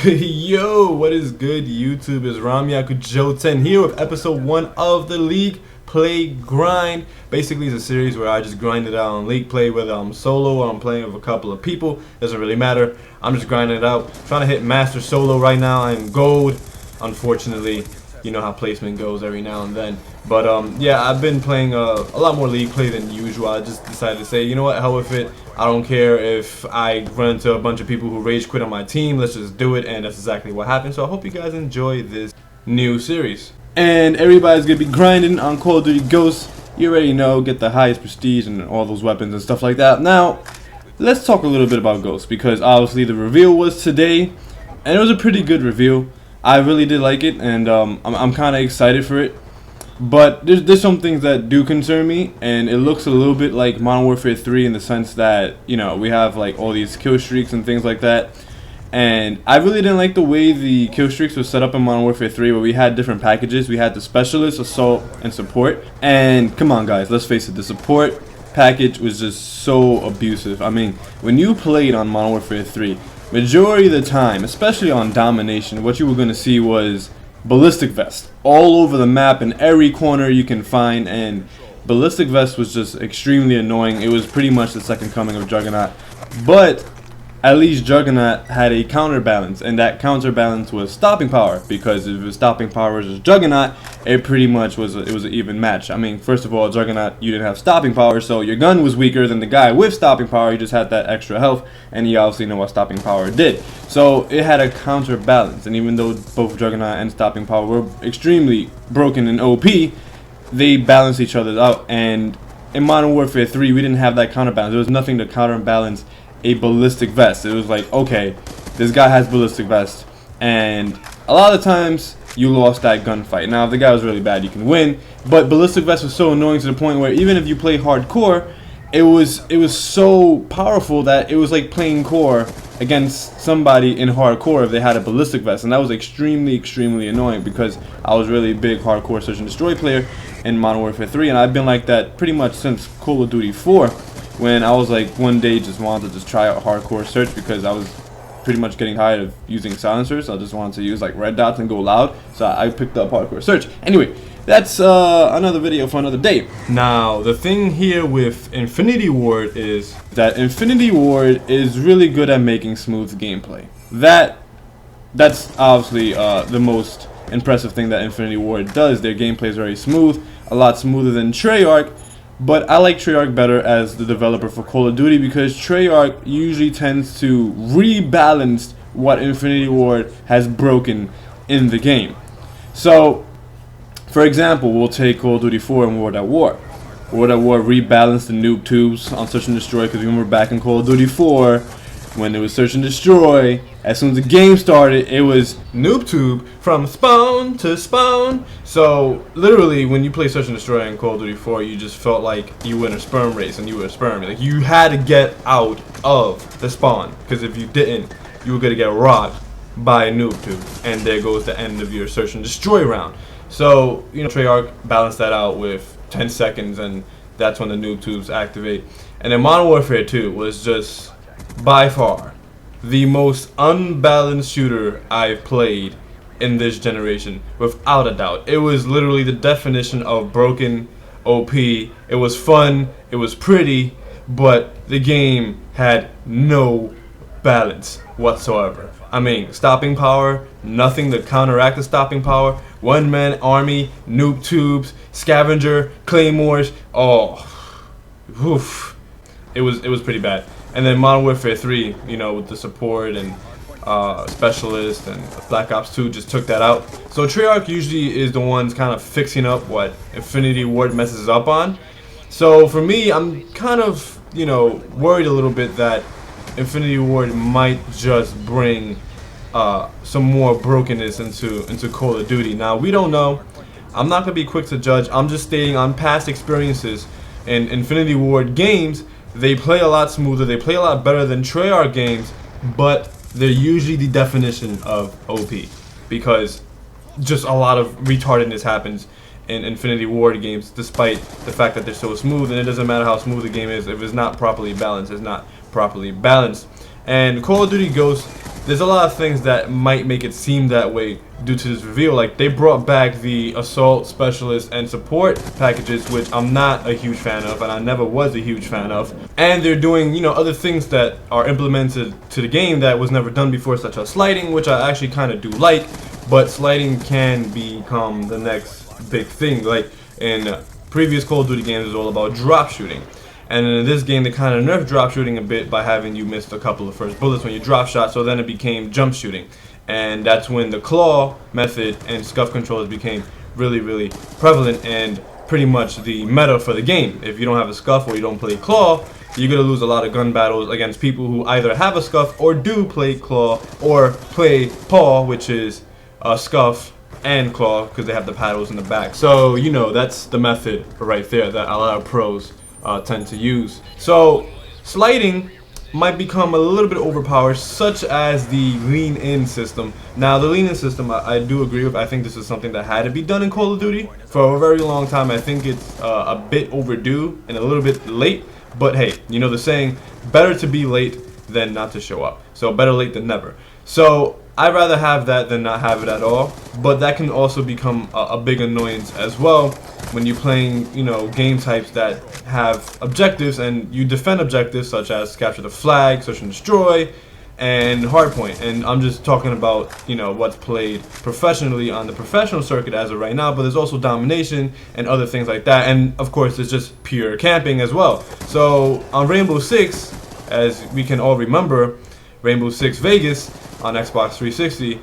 Yo, what is good, YouTube? It's Ramyaku Jouten here with episode 1 of the League Play Grind. Basically, it's a series where I just grind it out on League Play, whether I'm solo or I'm playing with a couple of people. Doesn't really matter. I'm just grinding it out. Trying to hit Master Solo right now. I'm Gold. Unfortunately, you know how placement goes every now and then. But yeah, I've been playing a lot more League Play than usual. I just decided to say, you know what, hell with it. I don't care if I run into a bunch of people who rage quit on my team. Let's just do it, and that's exactly what happened. So I hope you guys enjoy this new series. And everybody's gonna be grinding on Call of Duty Ghosts. You already know, get the highest prestige and all those weapons and stuff like that. Now, let's talk a little bit about Ghosts, because obviously the reveal was today, and it was a pretty good reveal. I really did like it, and I'm kind of excited for it. But there's some things that do concern me, and it looks a little bit like Modern Warfare 3 in the sense that, you know, we have like all these kill streaks and things like that. And I really didn't like the way the kill streaks were set up in Modern Warfare 3, where we had different packages. We had the Specialist, Assault, and Support. And come on, guys, let's face it, the Support package was just so abusive. I mean, when you played on Modern Warfare 3, majority of the time, especially on Domination, what you were going to see was Ballistic Vest all over the map in every corner you can find, and Ballistic Vest was just extremely annoying. It was pretty much the second coming of Juggernaut, but at least Juggernaut had a counterbalance, and that counterbalance was stopping power, because if it was stopping power versus Juggernaut, it pretty much was an even match. I mean, first of all, Juggernaut, you didn't have stopping power, so your gun was weaker than the guy with stopping power. He just had that extra health, and you obviously know what stopping power did. So it had a counterbalance, and even though both Juggernaut and stopping power were extremely broken and OP, they balanced each other out. And in Modern Warfare 3, we didn't have that counterbalance. There was nothing to counterbalance a Ballistic Vest. It was like, okay, this guy has Ballistic Vest, and a lot of times you lost that gunfight. Now, if the guy was really bad, you can win, but Ballistic Vest was so annoying to the point where even if you play hardcore, it was so powerful that it was like playing core against somebody in hardcore if they had a Ballistic Vest, and that was extremely annoying, because I was really a big hardcore search and destroy player in Modern Warfare 3, and I've been like that pretty much since Call of Duty 4, when I was like one day just wanted to just try out hardcore search, because I was pretty much getting tired of using silencers. I just wanted to use like red dots and go loud, so I picked up hardcore search. Anyway, that's another video for another day. Now, the thing here with Infinity Ward is that Infinity Ward is really good at making smooth gameplay. That's obviously the most impressive thing that Infinity Ward does. Their gameplay is very smooth, a lot smoother than Treyarch. But I like Treyarch better as the developer for Call of Duty, because Treyarch usually tends to rebalance what Infinity Ward has broken in the game. So, for example, we'll take Call of Duty 4 and World at War. World at War rebalanced the noob tubes on Search and Destroy, because remember back in Call of Duty 4, when it was Search and Destroy, as soon as the game started, it was noob tube from spawn to spawn. So literally, when you play Search and Destroy in Call of Duty 4, you just felt like you were in a sperm race and you were a sperm. Like, you had to get out of the spawn, because if you didn't, you were gonna get robbed by a noob tube, and there goes the end of your Search and Destroy round. So, you know, Treyarch balanced that out with 10 seconds, and that's when the noob tubes activate. And then Modern Warfare 2 was just by far the most unbalanced shooter I've played in this generation, without a doubt. It was literally the definition of broken OP. It was fun, it was pretty, but the game had no balance whatsoever. I mean, stopping power, nothing to counteract the stopping power. One-man army, noob tubes, scavenger, claymores. Oh, oof. It was pretty bad. And then Modern Warfare 3, you know, with the support and Specialist and Black Ops 2 just took that out. So Treyarch usually is the ones kind of fixing up what Infinity Ward messes up on. So for me, I'm kind of, you know, worried a little bit that Infinity Ward might just bring some more brokenness into Call of Duty. Now, we don't know. I'm not going to be quick to judge. I'm just stating on past experiences in Infinity Ward games, they play a lot smoother, they play a lot better than Treyarch games, but they're usually the definition of OP, because just a lot of retardedness happens in Infinity Ward games, despite the fact that they're so smooth. And it doesn't matter how smooth the game is, if it's not properly balanced, it's not properly balanced. And Call of Duty Ghosts there's a lot of things that might make it seem that way due to this reveal. Like, they brought back the assault, specialist, and support packages, which I'm not a huge fan of, and I never was a huge fan of. And they're doing, you know, other things that are implemented to the game that was never done before, such as sliding, which I actually kind of do like. But sliding can become the next big thing. Like in previous Call of Duty games, it was all about drop shooting. And in this game, they kind of nerfed drop shooting a bit by having you miss a couple of first bullets when you drop shot, so then it became jump shooting. And that's when the claw method and scuff controls became really, really prevalent and pretty much the meta for the game. If you don't have a scuff or you don't play claw, you're going to lose a lot of gun battles against people who either have a scuff or do play claw or play paw, which is a scuff and claw because they have the paddles in the back. So, you know, that's the method right there that a lot of pros tend to use. So sliding might become a little bit overpowered, such as the lean in system. Now the lean in system, I do agree with. I think this is something that had to be done in Call of Duty for a very long time. I think it's a bit overdue and a little bit late, but hey, you know the saying, better to be late than not to show up. So better late than never. So I'd rather have that than not have it at all, but that can also become a big annoyance as well when you're playing, you know, game types that have objectives and you defend objectives such as capture the flag, search and destroy, and hardpoint. And I'm just talking about, you know, what's played professionally on the professional circuit as of right now, but there's also domination and other things like that. And of course, it's just pure camping as well. So on Rainbow Six, as we can all remember, Rainbow Six Vegas on Xbox 360,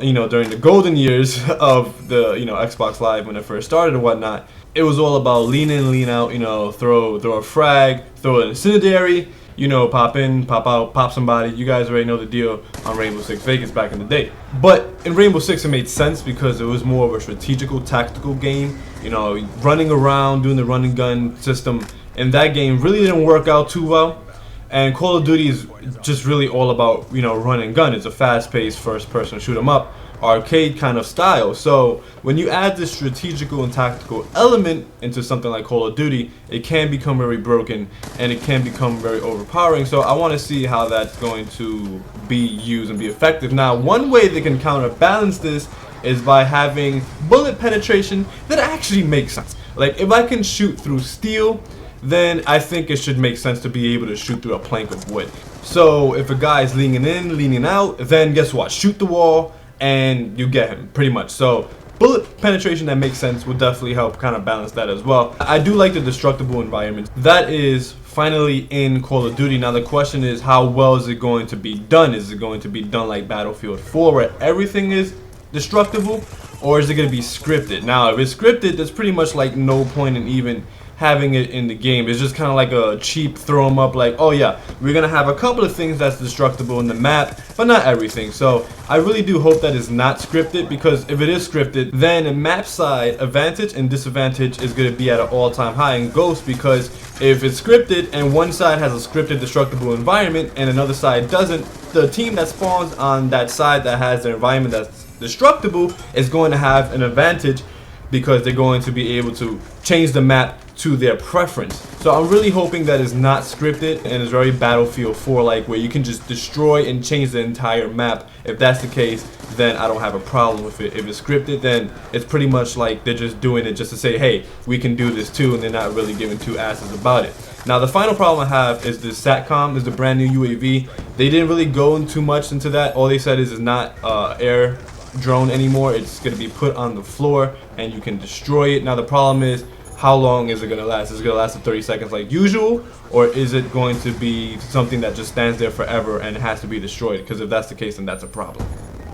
you know, during the golden years of the, you know, Xbox Live when it first started and whatnot, it was all about lean in, lean out, you know, throw a frag, throw an incendiary, you know, pop in, pop out, pop somebody. You guys already know the deal on Rainbow Six Vegas back in the day. But in Rainbow Six it made sense because it was more of a strategical, tactical game. You know, running around, doing the run and gun system in that game really didn't work out too well. And Call of Duty is just really all about, you know, run and gun. It's a fast-paced first-person shoot-'em-up arcade kind of style. So when you add this strategical and tactical element into something like Call of Duty, it can become very broken and it can become very overpowering. So I want to see how that's going to be used and be effective. Now, one way they can counterbalance this is by having bullet penetration that actually makes sense. Like, if I can shoot through steel, then I think it should make sense to be able to shoot through a plank of wood. So if a guy is leaning in, leaning out, then guess what? Shoot the wall and you get him, pretty much. So bullet penetration that makes sense will definitely help kind of balance that as well. I do like the destructible environment. That is finally in Call of Duty. Now the question is, how well is it going to be done? Is it going to be done like Battlefield 4 where everything is destructible? Or is it going to be scripted? Now if it's scripted, there's pretty much like no point in even having it in the game. It's just kind of like a cheap throw 'em up, like, oh yeah, we're gonna have a couple of things that's destructible in the map, but not everything. So I really do hope that it's not scripted, because if it is scripted, then map side advantage and disadvantage is gonna be at an all-time high in Ghost, because if it's scripted and one side has a scripted destructible environment and another side doesn't, the team that spawns on that side that has the environment that's destructible is going to have an advantage, because they're going to be able to change the map to their preference. So I'm really hoping that it's not scripted and it's very Battlefield 4 like, where you can just destroy and change the entire map. If that's the case, then I don't have a problem with it. If it's scripted, then it's pretty much like they're just doing it just to say, hey, we can do this too, and they're not really giving two asses about it. Now the final problem I have is the SATCOM, is the brand new UAV. They didn't really go in too much into that. All they said is it's not air drone anymore. It's going to be put on the floor and you can destroy it. Now the problem is, how long is it going to last? Is it going to last for 30 seconds like usual, or is it going to be something that just stands there forever and has to be destroyed? Because if that's the case, then that's a problem.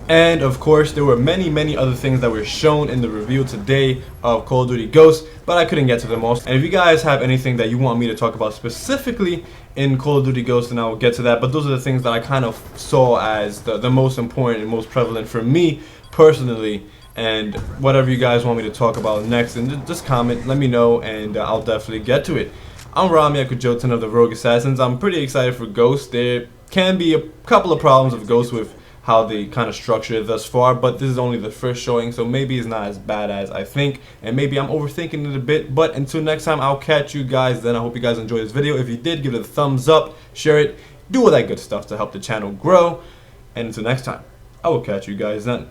And of course, there were many other things that were shown in the review today of Call of Duty Ghosts, but I couldn't get to them all. And if you guys have anything that you want me to talk about specifically in Call of Duty Ghosts, then I will get to that. But those are the things that I kind of saw as the most important and most prevalent for me personally. And whatever you guys want me to talk about next, and just comment, let me know, and I'll definitely get to it. I'm Jouten of the Rogue Assassins. I'm pretty excited for Ghost. There can be a couple of problems with Ghost with how they kind of structure it thus far, but this is only the first showing, so maybe it's not as bad as I think, and maybe I'm overthinking it a bit. But until next time, I'll catch you guys then. I hope you guys enjoyed this video. If you did, give it a thumbs up, share it, do all that good stuff to help the channel grow. And until next time, I will catch you guys then.